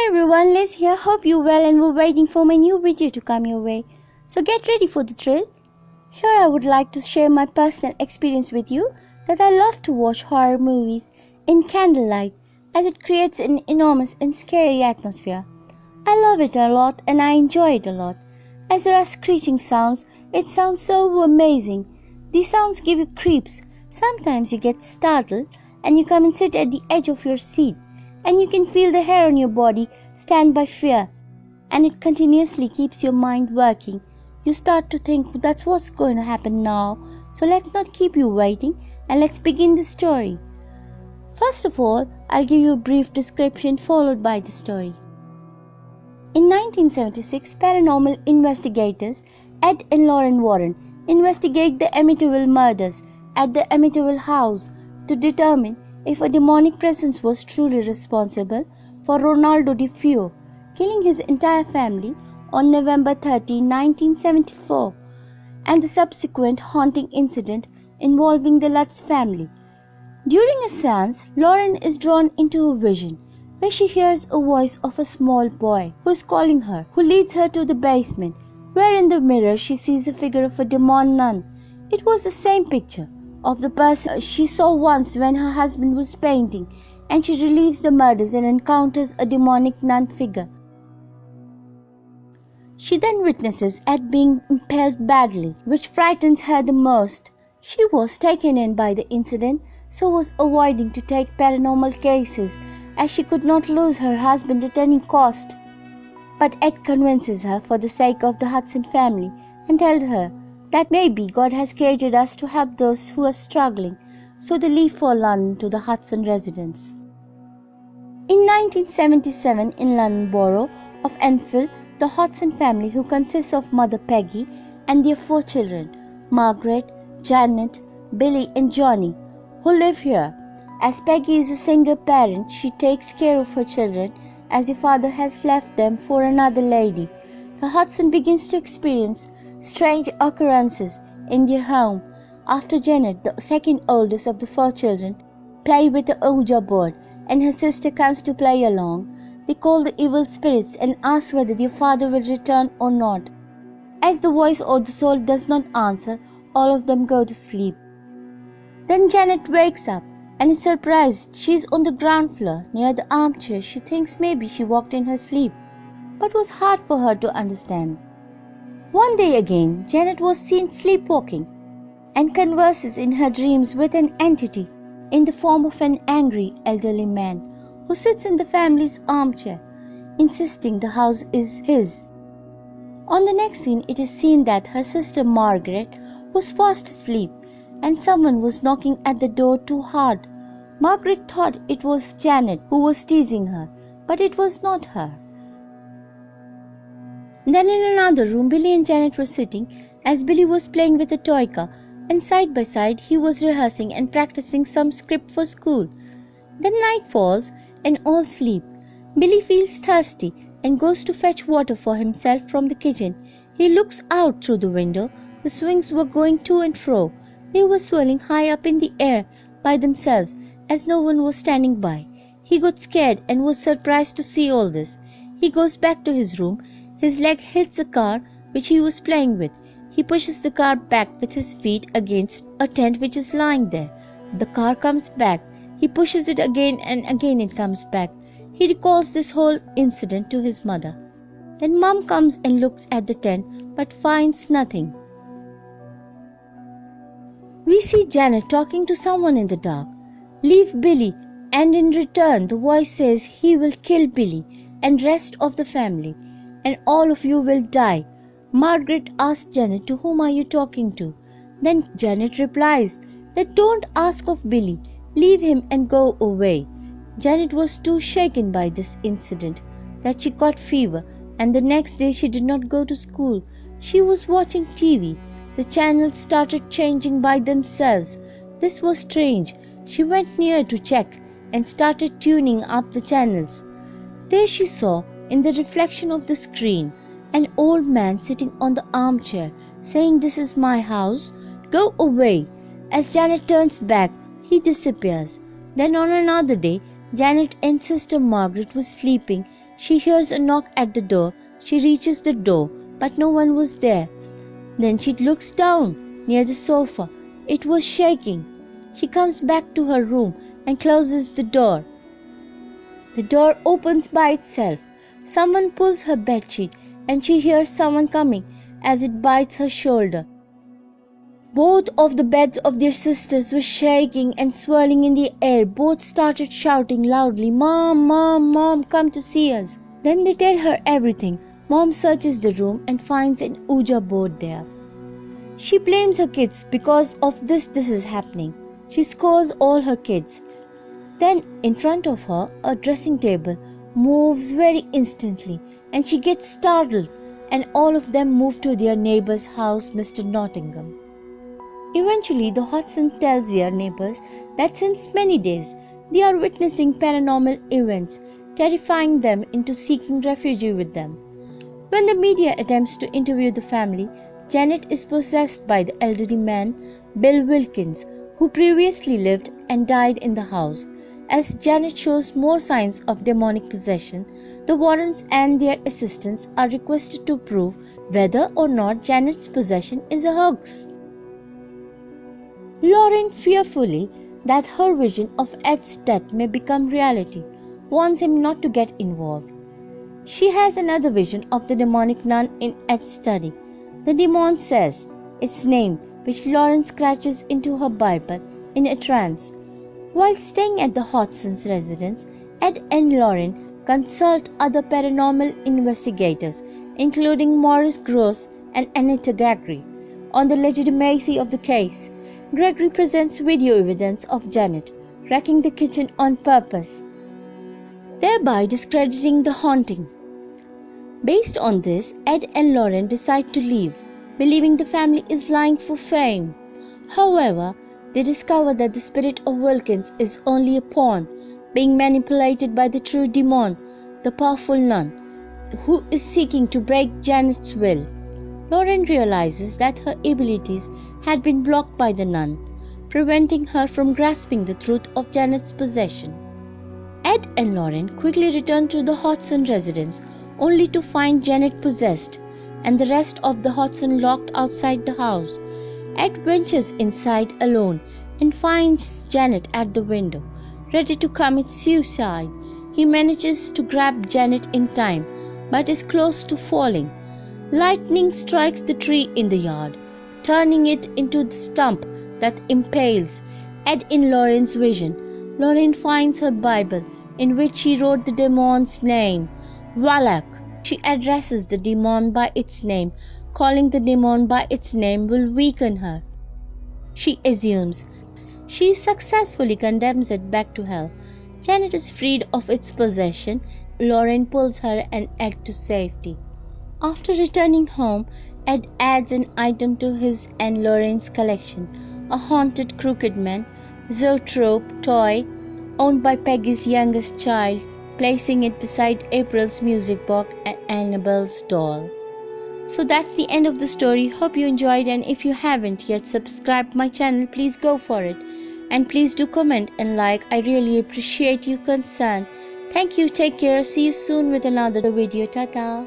Hey everyone, Liz here. Hope you well and we're waiting for my new video to come your way. So get ready for the thrill. Here I would like to share my personal experience with you that I love to watch horror movies in candlelight as it creates an enormous and scary atmosphere. I love it a lot and I enjoy it a lot. As there are screeching sounds, it sounds so amazing. These sounds give you creeps. Sometimes you get startled and you come and sit at the edge of your seat. And you can feel the hair on your body stand by fear, and it continuously keeps your mind working. You start to think that's what's going to happen now, so let's not keep you waiting and let's begin the story. First of all, I'll give you a brief description followed by the story. In 1976, paranormal investigators Ed and Lauren Warren investigate the Amityville murders at the Amityville house to determine if a demonic presence was truly responsible for Ronaldo DeFeo killing his entire family on November 13, 1974, and the subsequent haunting incident involving the Lutz family. During a seance, Lauren is drawn into a vision where she hears a voice of a small boy who is calling her, who leads her to the basement, where in the mirror she sees a figure of a demon nun. It was the same picture of the person she saw once when her husband was painting, and she relieves the murders and encounters a demonic nun figure. She then witnesses Ed being impaled badly, which frightens her the most. She was taken in by the incident, so was avoiding to take paranormal cases as she could not lose her husband at any cost. But Ed convinces her for the sake of the Hudson family and tells her that maybe God has created us to help those who are struggling, so they leave for London to the Hudson residence. In 1977, in London Borough of Enfield, the Hudson family, who consists of Mother Peggy and their 4 children, Margaret, Janet, Billy and Johnny, who live here. As Peggy is a single parent, she takes care of her children as the father has left them for another lady. The Hudson begins to experience strange occurrences in their home after Janet, the second oldest of the 4 children, play with the Ouija board and her sister comes to play along. They call the evil spirits and ask whether their father will return or not. As the voice or the soul does not answer, all of them go to sleep. Then Janet wakes up and is surprised. She is on the ground floor near the armchair. She thinks maybe she walked in her sleep, but it was hard for her to understand. One day again, Janet was seen sleepwalking and converses in her dreams with an entity in the form of an angry elderly man who sits in the family's armchair, insisting the house is his. On the next scene, it is seen that her sister Margaret was fast asleep and someone was knocking at the door too hard. Margaret thought it was Janet who was teasing her, but it was not her. Then in another room, Billy and Janet were sitting as Billy was playing with a toy car, and side by side he was rehearsing and practicing some script for school. Then night falls and all sleep. Billy feels thirsty and goes to fetch water for himself from the kitchen. He looks out through the window. The swings were going to and fro. They were swirling high up in the air by themselves as no one was standing by. He got scared and was surprised to see all this. He goes back to his room. His leg hits a car which he was playing with. He pushes the car back with his feet against a tent which is lying there. The car comes back. He pushes it again and again it comes back. He recalls this whole incident to his mother. Then Mom comes and looks at the tent but finds nothing. We see Janet talking to someone in the dark. Leave Billy, and in return the voice says he will kill Billy and rest of the family, and all of you will die. Margaret asks Janet, to whom are you talking to? Then Janet replies that don't ask of Billy, leave him and go away. Janet was too shaken by this incident that she caught fever, and the next day she did not go to school. She was watching TV. The channels started changing by themselves. This was strange. She went near to check and started tuning up the channels. There she saw, in the reflection of the screen, an old man sitting on the armchair saying, "This is my house, go away." As Janet turns back, he disappears. Then on another day, Janet and sister Margaret were sleeping She hears a knock at the door. She reaches the door, but no one was there. Then she looks down near the sofa. It was shaking. She comes back to her room and closes the door. The door opens by itself. Someone pulls her bedsheet and she hears someone coming as it bites her shoulder. Both of the beds of their sisters were shaking and swirling in the air. Both started shouting loudly, "Mom, Mom, Mom, come to see us." Then they tell her everything. Mom searches the room and finds an Ouija board there. She blames her kids because of this is happening. She scolds all her kids. Then in front of her, a dressing table moves very instantly and she gets startled, and all of them move to their neighbor's house, Mr. Nottingham. Eventually, the Hodgson tells their neighbors that since many days they are witnessing paranormal events, terrifying them into seeking refuge with them. When the media attempts to interview the family, Janet is possessed by the elderly man, Bill Wilkins, who previously lived and died in the house. As Janet shows more signs of demonic possession, the Warrens and their assistants are requested to prove whether or not Janet's possession is a hoax. Lauren, fearfully that her vision of Ed's death may become reality, warns him not to get involved. She has another vision of the demonic nun in Ed's study. The demon says its name, which Lauren scratches into her Bible in a trance. While staying at the Hodgson's residence, Ed and Lauren consult other paranormal investigators, including Maurice Gross and Anita Gregory, on the legitimacy of the case. Gregory presents video evidence of Janet wrecking the kitchen on purpose, thereby discrediting the haunting. Based on this, Ed and Lauren decide to leave, believing the family is lying for fame. However, they discover that the spirit of Wilkins is only a pawn, being manipulated by the true demon, the powerful nun, who is seeking to break Janet's will. Lauren realizes that her abilities had been blocked by the nun, preventing her from grasping the truth of Janet's possession. Ed and Lauren quickly return to the Hodgson residence, only to find Janet possessed and the rest of the Hodgson locked outside the house. Ed ventures inside alone and finds Janet at the window, ready to commit suicide. He manages to grab Janet in time, but is close to falling. Lightning strikes the tree in the yard, turning it into the stump that impales Ed in Lauren's vision. Lauren finds her Bible, in which she wrote the demon's name, Valak. She addresses the demon by its name. Calling the demon by its name will weaken her, she assumes. She successfully condemns it back to hell. Janet is freed of its possession. Lauren pulls her and Ed to safety. After returning home, Ed adds an item to his and Lauren's collection, a haunted crooked man, zoetrope toy owned by Peggy's youngest child, placing it beside April's music box and Annabelle's doll. So that's the end of the story. Hope you enjoyed, and if you haven't yet subscribed my channel, please go for it. And please do comment and like. I really appreciate your concern. Thank you. Take care. See you soon with another video. Tata.